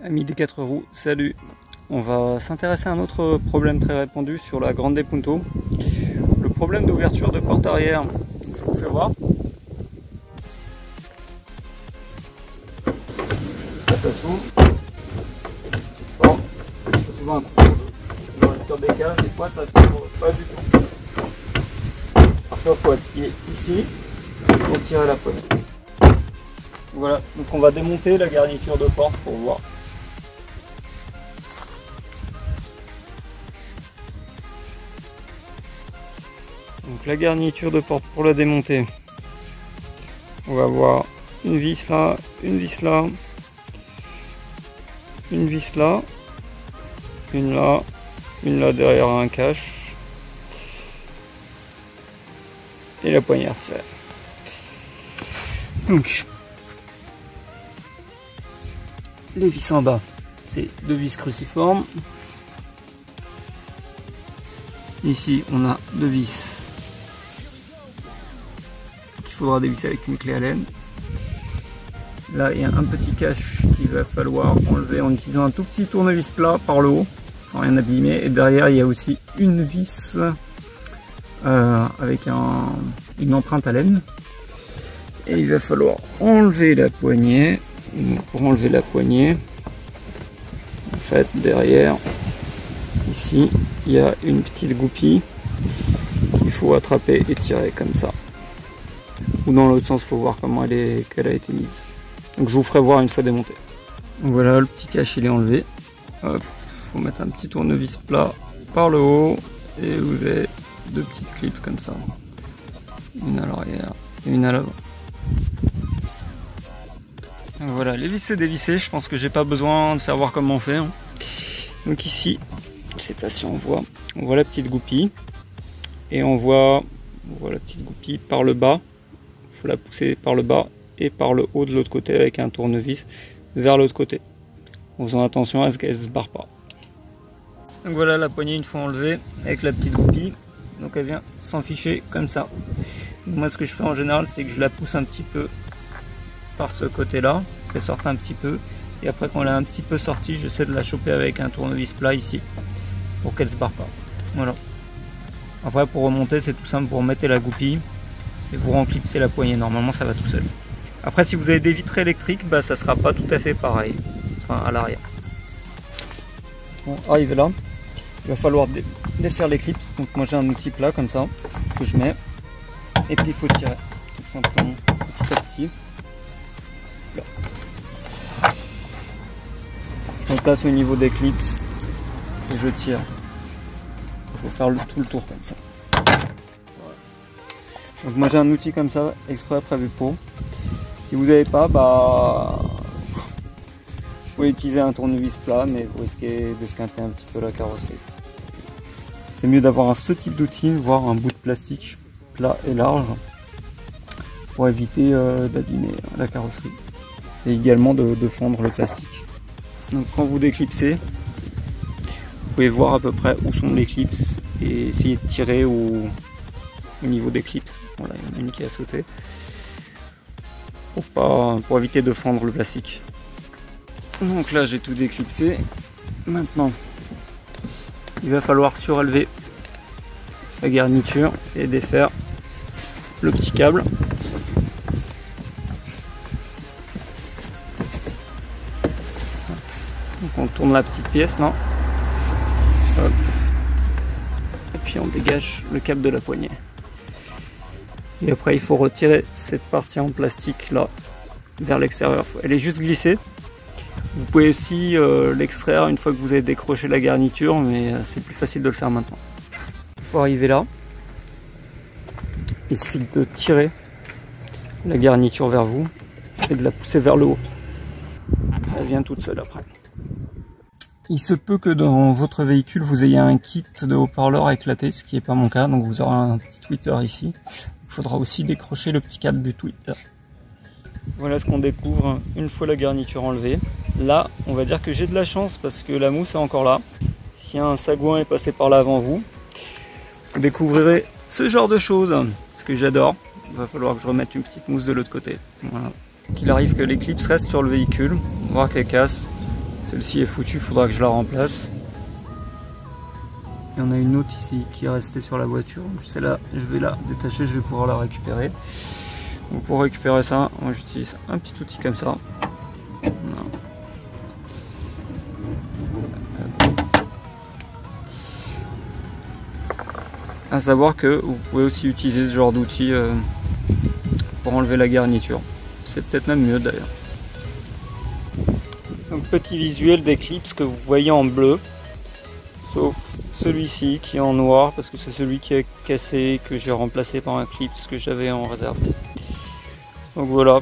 Amis des 4 roues, salut. On va s'intéresser à un autre problème très répandu sur la Grande Punto. Le problème d'ouverture de porte arrière. Je vous fais voir. Là, ça s'ouvre. Bon, c'est souvent un coup dans le lecteur des cages, des fois ça s'ouvre pas du tout. Parfois il faut appuyer ici pour tirer la poignée. Voilà, donc on va démonter la garniture de porte pour voir. Donc la garniture de porte pour la démonter, on va avoir une vis là, une vis là, une vis là, une là derrière un cache et la poignée à retirer. Donc les vis en bas, c'est deux vis cruciformes. Ici on a deux vis qu'il faudra dévisser avec une clé Allen. Là il y a un petit cache qu'il va falloir enlever en utilisant un tout petit tournevis plat par le haut sans rien abîmer, et derrière il y a aussi une vis avec une empreinte Allen, et il va falloir enlever la poignée. Donc pour enlever la poignée, en fait derrière ici il y a une petite goupille qu'il faut attraper et tirer comme ça, ou dans l'autre sens, il faut voir comment qu'elle a été mise. Donc je vous ferai voir une fois démontée. Donc voilà, le petit cache il est enlevé. Hop, faut mettre un petit tournevis plat par le haut et vous avez deux petites clips comme ça, une à l'arrière et une à l'avant. Voilà, les vis c'est dévissé, je pense que j'ai pas besoin de faire voir comment on fait. Donc ici, je sais pas si on voit la petite goupille, et on voit la petite goupille par le bas. Il faut la pousser par le bas et par le haut de l'autre côté avec un tournevis vers l'autre côté, en faisant attention à ce qu'elle se barre pas. Donc voilà la poignée une fois enlevée avec la petite goupille, donc elle vient s'enficher comme ça. Donc moi ce que je fais en général, c'est que je la pousse un petit peu par ce côté là, qu'elle sorte un petit peu, et après quand elle est un petit peu sortie, j'essaie de la choper avec un tournevis plat ici pour qu'elle se barre pas. Voilà. Après pour remonter c'est tout simple, vous remettez la goupille et vous remplissez la poignée, normalement ça va tout seul. Après si vous avez des vitres électriques, bah ça sera pas tout à fait pareil, enfin à l'arrière. Bon, arrivé là, il va falloir défaire les clips. Donc moi j'ai un outil plat comme ça que je mets, et puis il faut tirer tout simplement petit à petit. Là. Je me place au niveau des clips et je tire. Il faut faire tout le tour comme ça. Voilà. Donc moi j'ai un outil comme ça exprès prévu pour. Si vous n'avez pas, bah vous pouvez utiliser un tournevis plat, mais vous risquez d'esquinter un petit peu la carrosserie. C'est mieux d'avoir ce type d'outil, voire un bout de plastique plat et large, pour éviter d'abîmer la carrosserie, et également de fondre le plastique. Donc quand vous déclipsez, vous pouvez voir à peu près où sont les clips et essayer de tirer au niveau des clips. Voilà, il y en a une qui a sauté, pour éviter de fendre le plastique. Donc là j'ai tout déclipsé. Maintenant il va falloir surélever la garniture et défaire le petit câble. Donc on tourne la petite pièce, non ? Hop. Et puis on dégage le câble de la poignée. Et après il faut retirer cette partie en plastique là vers l'extérieur. Elle est juste glissée. Vous pouvez aussi l'extraire une fois que vous avez décroché la garniture, mais c'est plus facile de le faire maintenant. Il faut arriver là. Il suffit de tirer la garniture vers vous et de la pousser vers le haut. Elle vient toute seule après. Il se peut que dans votre véhicule vous ayez un kit de haut-parleur éclaté, ce qui n'est pas mon cas, donc vous aurez un petit tweeter ici. Il faudra aussi décrocher le petit câble du tweeter. Voilà ce qu'on découvre une fois la garniture enlevée. Là, on va dire que j'ai de la chance parce que la mousse est encore là. Si un sagouin est passé par là avant vous, vous découvrirez ce genre de choses, ce que j'adore. Il va falloir que je remette une petite mousse de l'autre côté. Voilà. Qu'il arrive que les clips restent sur le véhicule, voire qu'elles cassent, Celle-ci est foutue, il faudra que je la remplace. Il y en a une autre ici qui est restée sur la voiture. Celle-là, je vais la détacher, je vais pouvoir la récupérer. Donc pour récupérer ça, moi j'utilise un petit outil comme ça. Voilà. À savoir que vous pouvez aussi utiliser ce genre d'outil pour enlever la garniture. C'est peut-être même mieux d'ailleurs. Donc petit visuel d'Eclipse que vous voyez en bleu, sauf celui-ci qui est en noir parce que c'est celui qui est cassé, que j'ai remplacé par un Eclipse que j'avais en réserve. Donc voilà,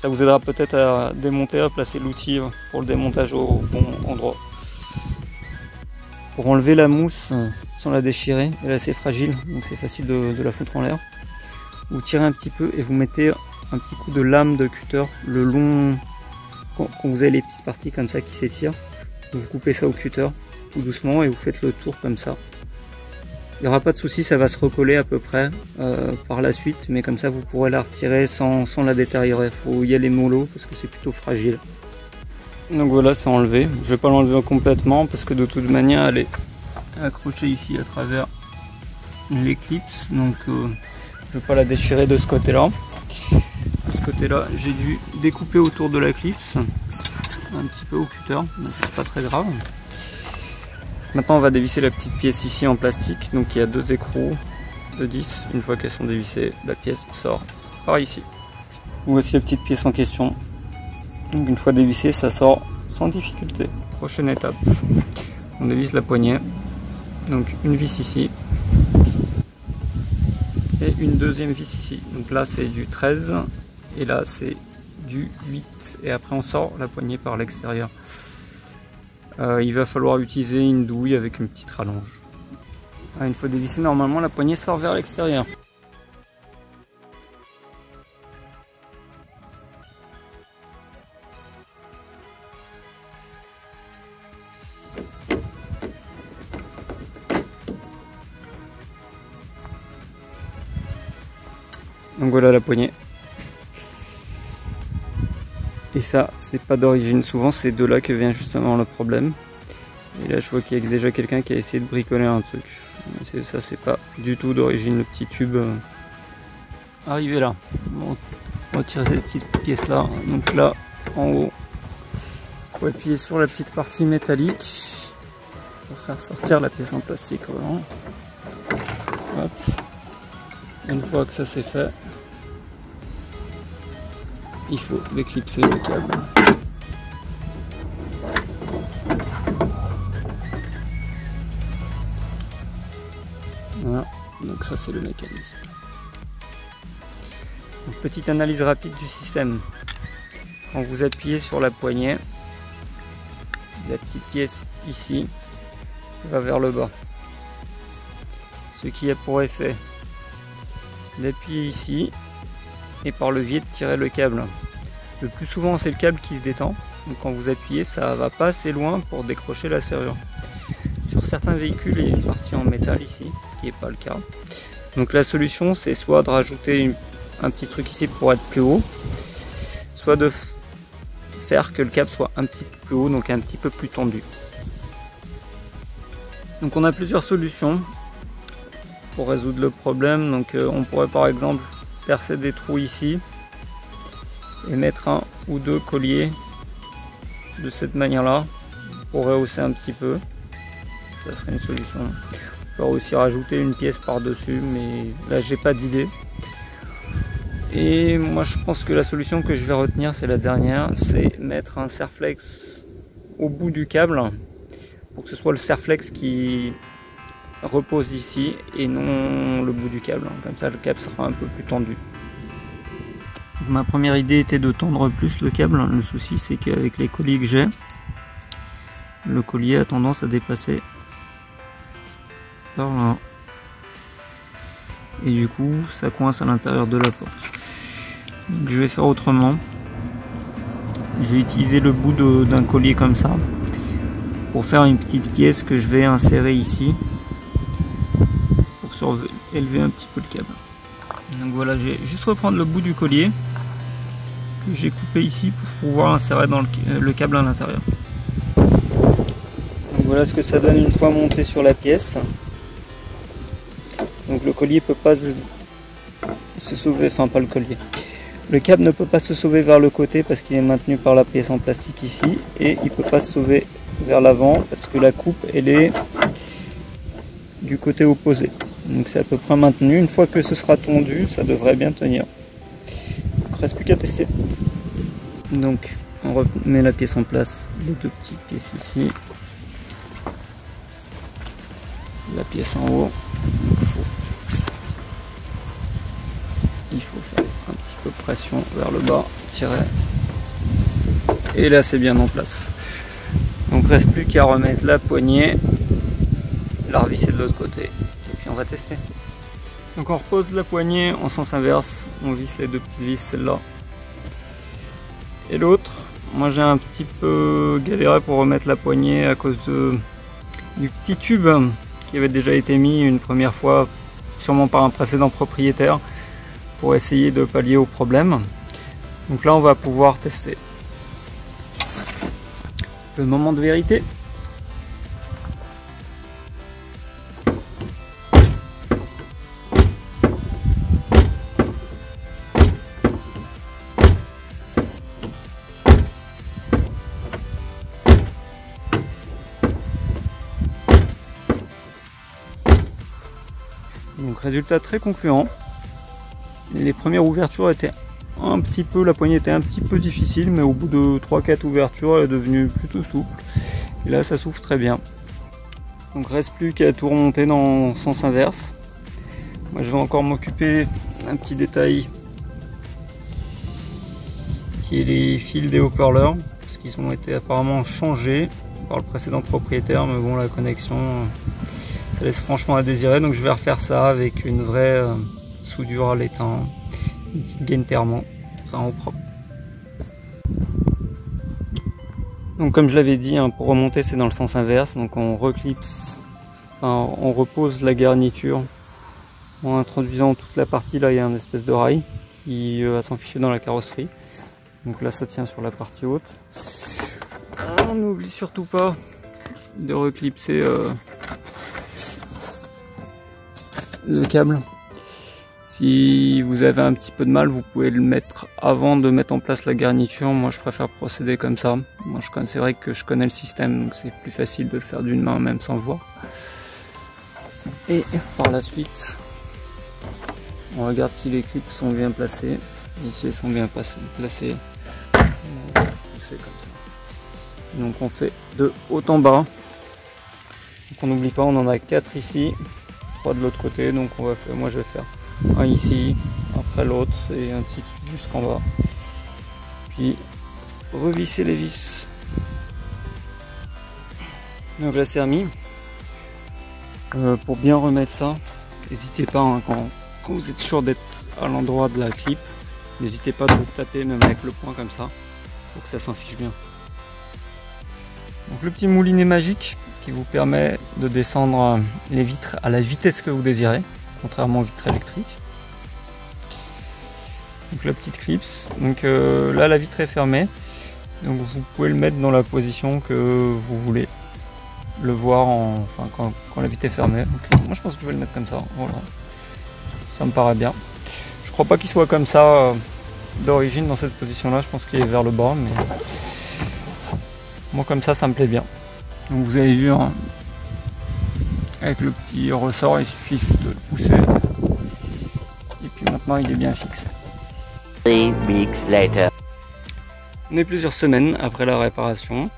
ça vous aidera peut-être à démonter, à placer l'outil pour le démontage au bon endroit. Pour enlever la mousse sans la déchirer, elle est assez fragile, donc c'est facile de la foutre en l'air. Vous tirez un petit peu et vous mettez un petit coup de lame de cutter le long, quand vous avez les petites parties comme ça qui s'étirent, vous coupez ça au cutter tout doucement et vous faites le tour comme ça. Il n'y aura pas de souci, ça va se recoller à peu près par la suite, mais comme ça vous pourrez la retirer sans la détériorer. Il faut y aller mollo parce que c'est plutôt fragile. Donc voilà, c'est enlevé. Je vais pas l'enlever complètement parce que de toute manière elle est accrochée ici à travers l'Eclipse, donc je vais pas la déchirer de ce côté-là. De ce côté-là, j'ai dû découper autour de l'Eclipse un petit peu au cutter, mais ça c'est pas très grave. Maintenant on va dévisser la petite pièce ici en plastique, donc il y a deux écrous de 10, une fois qu'elles sont dévissées, la pièce sort par ici. Voici la petite pièce en question, donc une fois dévissée ça sort sans difficulté. Prochaine étape, on dévisse la poignée, donc une vis ici, et une deuxième vis ici, donc là c'est du 13, et là c'est du 8, et après on sort la poignée par l'extérieur. Il va falloir utiliser une douille avec une petite rallonge. Une fois dévissée, normalement la poignée sort vers l'extérieur. Donc voilà la poignée. Et ça, c'est pas d'origine. Souvent, c'est de là que vient justement le problème. Et là, je vois qu'il y a déjà quelqu'un qui a essayé de bricoler un truc. Ça, c'est pas du tout d'origine, le petit tube arrivé là. Bon, on va tirer cette petite pièce là. Donc là, en haut, il faut appuyer sur la petite partie métallique pour faire sortir la pièce en plastique. Voilà. Hop. Une fois que ça c'est fait, il faut déclipser le câble. Voilà, donc ça c'est le mécanisme. Donc, petite analyse rapide du système. Quand vous appuyez sur la poignée, la petite pièce ici va vers le bas. Ce qui a pour effet d'appuyer ici et par levier de tirer le câble. Le plus souvent c'est le câble qui se détend, donc quand vous appuyez ça va pas assez loin pour décrocher la serrure. Sur certains véhicules il y a une partie en métal ici, ce qui n'est pas le cas. Donc la solution c'est soit de rajouter un petit truc ici pour être plus haut, soit de faire que le câble soit un petit peu plus haut, donc un petit peu plus tendu. Donc on a plusieurs solutions pour résoudre le problème. Donc on pourrait par exemple percer des trous ici et mettre un ou deux colliers de cette manière là pour rehausser un petit peu, ça serait une solution. On peut aussi rajouter une pièce par dessus, mais là j'ai pas d'idée. Et moi je pense que la solution que je vais retenir c'est la dernière, c'est mettre un serflex au bout du câble pour que ce soit le serflex qui repose ici et non le bout du câble, comme ça le câble sera un peu plus tendu. Donc, ma première idée était de tendre plus le câble. Le souci c'est qu'avec les colliers que j'ai, le collier a tendance à dépasser par là et du coup ça coince à l'intérieur de la porte. Donc, je vais faire autrement, je vais utiliser le bout d'un collier comme ça pour faire une petite pièce que je vais insérer ici pour élever un petit peu le câble. Donc voilà, je vais juste reprendre le bout du collier que j'ai coupé ici pour pouvoir insérer dans le câble à l'intérieur. Voilà ce que ça donne une fois monté sur la pièce. Donc le collier peut pas se sauver, enfin pas le collier. Le câble ne peut pas se sauver vers le côté parce qu'il est maintenu par la pièce en plastique ici, et il peut pas se sauver vers l'avant parce que la coupe elle est du côté opposé. Donc c'est à peu près maintenu. Une fois que ce sera tondu, ça devrait bien tenir. Il ne reste plus qu'à tester. Donc on remet la pièce en place, les deux petites pièces ici, la pièce en haut. Il faut faire un petit peu pression vers le bas, tirer, et là c'est bien en place. Donc reste plus qu'à remettre la poignée, la revisser de l'autre côté, et puis on va tester. Donc on repose la poignée en sens inverse, on visse les deux petites vis, celle-là et l'autre. Moi j'ai un petit peu galéré pour remettre la poignée à cause du petit tube qui avait déjà été mis une première fois, sûrement par un précédent propriétaire, pour essayer de pallier au problème. Donc là on va pouvoir tester. Le moment de vérité. Donc résultat très concluant. Les premières ouvertures étaient un petit peu, la poignée était un petit peu difficile, mais au bout de 3-4 ouvertures, elle est devenue plutôt souple. Et là, ça souffle très bien. Donc reste plus qu'à tout remonter dans le sens inverse. Moi, je vais encore m'occuper d'un petit détail qui est les fils des haut-parleurs, parce qu'ils ont été apparemment changés par le précédent propriétaire, mais bon, la connexion, ça laisse franchement à désirer. Donc je vais refaire ça avec une vraie soudure à l'étain, une petite gaine thermo, enfin au propre. Donc comme je l'avais dit, hein, pour remonter c'est dans le sens inverse, donc on reclipse, enfin, on repose la garniture en introduisant toute la partie, là il y a une espèce de rail qui va s'enficher dans la carrosserie. Donc là ça tient sur la partie haute. On n'oublie surtout pas de reclipser le câble. Si vous avez un petit peu de mal, vous pouvez le mettre avant de mettre en place la garniture. Moi je préfère procéder comme ça. Moi c'est vrai que je connais le système, donc c'est plus facile de le faire d'une main même sans le voir. Et par la suite, on regarde si les clips sont bien placés. Ici elles sont bien placées. On va pousser comme ça. Donc on fait de haut en bas. Donc on n'oublie pas, on en a 4 ici, 3 de l'autre côté. Donc on va faire, moi je vais faire un ici, après l'autre, et ainsi de suite jusqu'en bas. Puis revisser les vis. Donc là c'est remis. Pour bien remettre ça, n'hésitez pas, hein, quand vous êtes sûr d'être à l'endroit de la clip, n'hésitez pas de vous taper même avec le poing comme ça, pour que ça s'en fiche bien. Donc le petit moulinet magique qui vous permet de descendre les vitres à la vitesse que vous désirez, contrairement aux vitres électriques. Donc la petite clips, donc là la vitre est fermée, donc vous pouvez le mettre dans la position que vous voulez le voir quand la vitre est fermée. Donc, moi je pense que je vais le mettre comme ça, voilà. Ça me paraît bien. Je crois pas qu'il soit comme ça d'origine dans cette position là, je pense qu'il est vers le bas, mais moi comme ça me plaît bien. Donc vous avez vu, hein, avec le petit ressort il suffit juste de le pousser et puis maintenant il est bien fixé. 3 weeks later. On est plusieurs semaines après la réparation,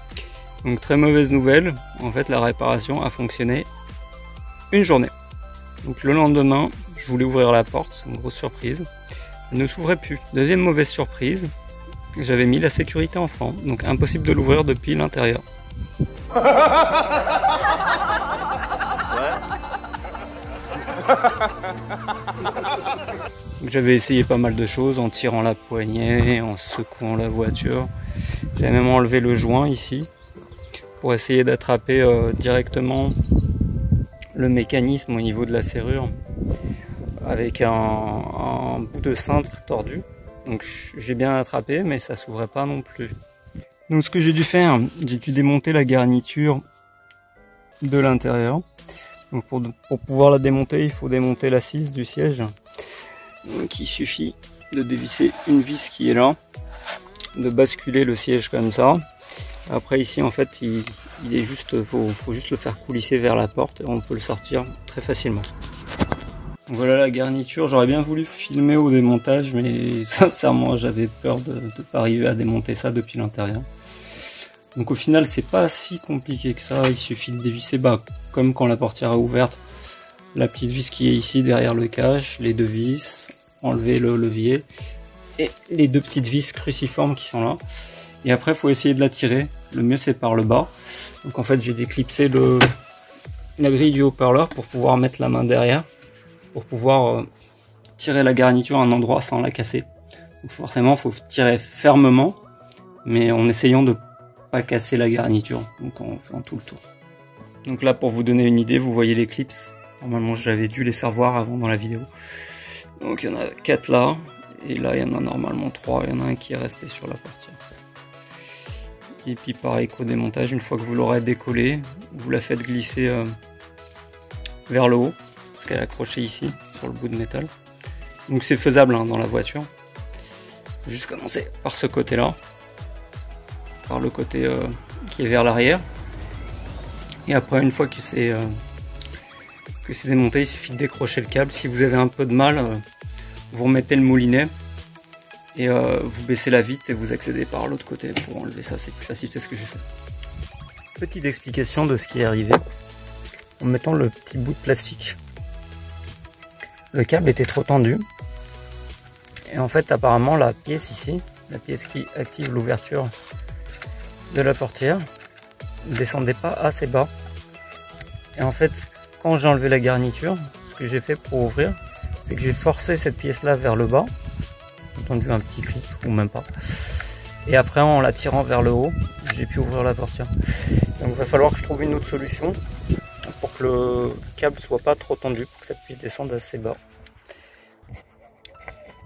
donc très mauvaise nouvelle, en fait la réparation a fonctionné une journée. Donc le lendemain je voulais ouvrir la porte, une grosse surprise, elle ne s'ouvrait plus. Deuxième mauvaise surprise, j'avais mis la sécurité enfant, donc impossible de l'ouvrir depuis l'intérieur. J'avais essayé pas mal de choses en tirant la poignée, en secouant la voiture. J'avais même enlevé le joint ici pour essayer d'attraper directement le mécanisme au niveau de la serrure avec un bout de cintre tordu. Donc j'ai bien attrapé, mais ça s'ouvrait pas non plus. Donc ce que j'ai dû faire, j'ai dû démonter la garniture de l'intérieur. Donc pour pouvoir la démonter, il faut démonter l'assise du siège. Donc il suffit de dévisser une vis qui est là, de basculer le siège comme ça. Après ici en fait il est juste, faut juste le faire coulisser vers la porte et on peut le sortir très facilement. Donc voilà la garniture, j'aurais bien voulu filmer au démontage mais sincèrement j'avais peur de ne pas arriver à démonter ça depuis l'intérieur. Donc au final c'est pas si compliqué que ça, il suffit de dévisser comme quand la portière est ouverte, la petite vis qui est ici derrière le cache, les deux vis, enlever le levier et les deux petites vis cruciformes qui sont là. Et après il faut essayer de la tirer, le mieux c'est par le bas. Donc en fait j'ai déclipsé la grille du haut-parleur pour pouvoir mettre la main derrière, pour pouvoir tirer la garniture à un endroit sans la casser. Donc forcément il faut tirer fermement, mais en essayant de pas casser la garniture, donc en faisant tout le tour. Donc là pour vous donner une idée, vous voyez les clips, normalement j'avais dû les faire voir avant dans la vidéo. Donc il y en a 4 là, et là il y en a normalement 3, il y en a un qui est resté sur la portière. Et puis pareil qu'au démontage, une fois que vous l'aurez décollé, vous la faites glisser vers le haut, parce qu'elle est accrochée ici, sur le bout de métal. Donc c'est faisable hein, dans la voiture. Faut juste commencer par ce côté là, par le côté qui est vers l'arrière. Et après une fois que c'est démonté, il suffit de décrocher le câble. Si vous avez un peu de mal, vous remettez le moulinet et vous baissez la vitre et vous accédez par l'autre côté pour enlever ça, c'est plus facile, c'est ce que j'ai fait. Petite explication de ce qui est arrivé en mettant le petit bout de plastique. Le câble était trop tendu et en fait apparemment la pièce ici, la pièce qui active l'ouverture de la portière, ne descendait pas assez bas. Et en fait quand j'ai enlevé la garniture, ce que j'ai fait pour ouvrir, c'est que j'ai forcé cette pièce là vers le bas, entendu un petit clic ou même pas, et après en la tirant vers le haut j'ai pu ouvrir la portière. Donc il va falloir que je trouve une autre solution pour que le câble soit pas trop tendu, pour que ça puisse descendre assez bas.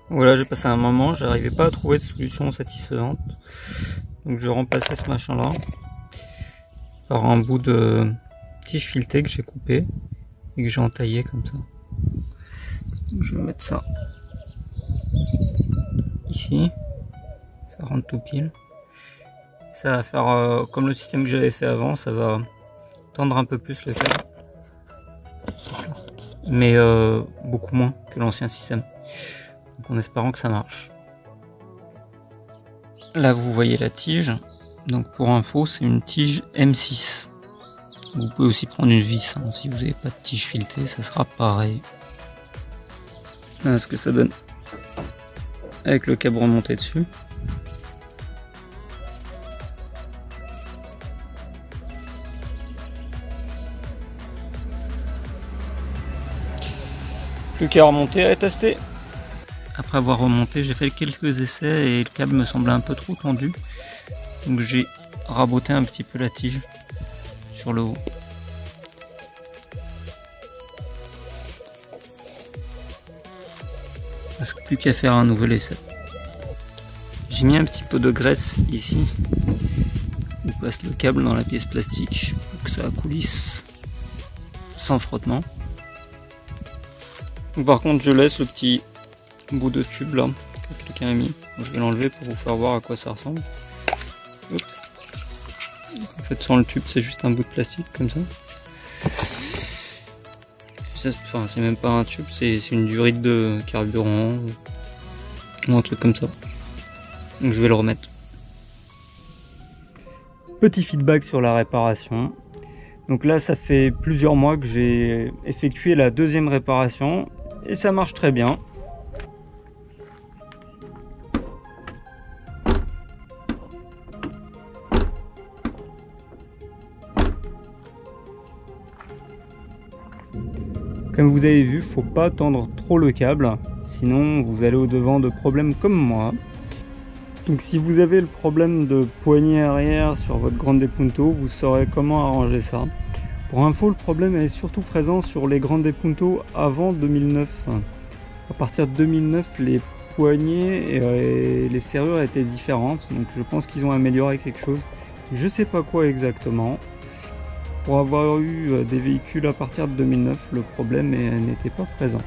Voilà, j'ai passé un moment, j'arrivais pas à trouver de solution satisfaisante, donc je remplaçais ce machin là par un bout de tige filetée que j'ai coupé et que j'ai entaillé comme ça. Donc je vais mettre ça ici, ça rentre tout pile. Ça va faire comme le système que j'avais fait avant, ça va tendre un peu plus le câble, mais beaucoup moins que l'ancien système. Donc en espérant que ça marche. Là vous voyez la tige, donc pour info c'est une tige M6. Vous pouvez aussi prendre une vis, hein. Si vous n'avez pas de tige filetée ça sera pareil. Voilà ce que ça donne avec le câble remonté dessus. Plus qu'à remonter et à tester. Après avoir remonté, j'ai fait quelques essais et le câble me semblait un peu trop tendu. Donc j'ai raboté un petit peu la tige sur le haut. Parce que plus qu'à faire un nouvel essai. J'ai mis un petit peu de graisse ici. On passe le câble dans la pièce plastique pour que ça coulisse sans frottement. Donc, par contre je laisse le petit bout de tube là que quelqu'un a mis. Je vais l'enlever pour vous faire voir à quoi ça ressemble. Hop. En fait sans le tube c'est juste un bout de plastique comme ça. Enfin c'est même pas un tube, c'est une durite de carburant ou un truc comme ça. Donc je vais le remettre. Petit feedback sur la réparation. Donc là ça fait plusieurs mois que j'ai effectué la deuxième réparation et ça marche très bien. Comme vous avez vu, faut pas tendre trop le câble, sinon vous allez au devant de problèmes comme moi. Donc si vous avez le problème de poignée arrière sur votre Grande Punto, vous saurez comment arranger ça. Pour info, le problème est surtout présent sur les Grande Punto avant 2009. À partir de 2009, les poignées et les serrures étaient différentes, donc je pense qu'ils ont amélioré quelque chose. Je sais pas quoi exactement. pour avoir eu des véhicules à partir de 2009, le problème n'était pas présent.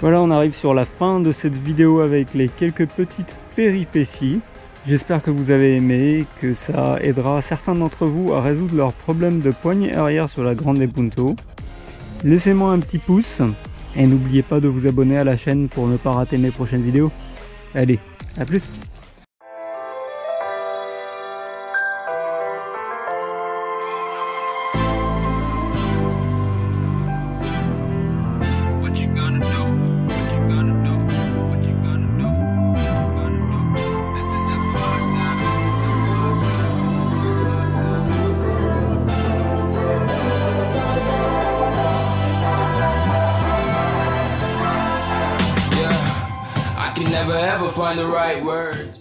Voilà, on arrive sur la fin de cette vidéo avec les quelques petites péripéties. J'espère que vous avez aimé, que ça aidera certains d'entre vous à résoudre leurs problèmes de poignée arrière sur la Grande Punto. Laissez-moi un petit pouce et n'oubliez pas de vous abonner à la chaîne pour ne pas rater mes prochaines vidéos. Allez, à plus! Never ever find the right words.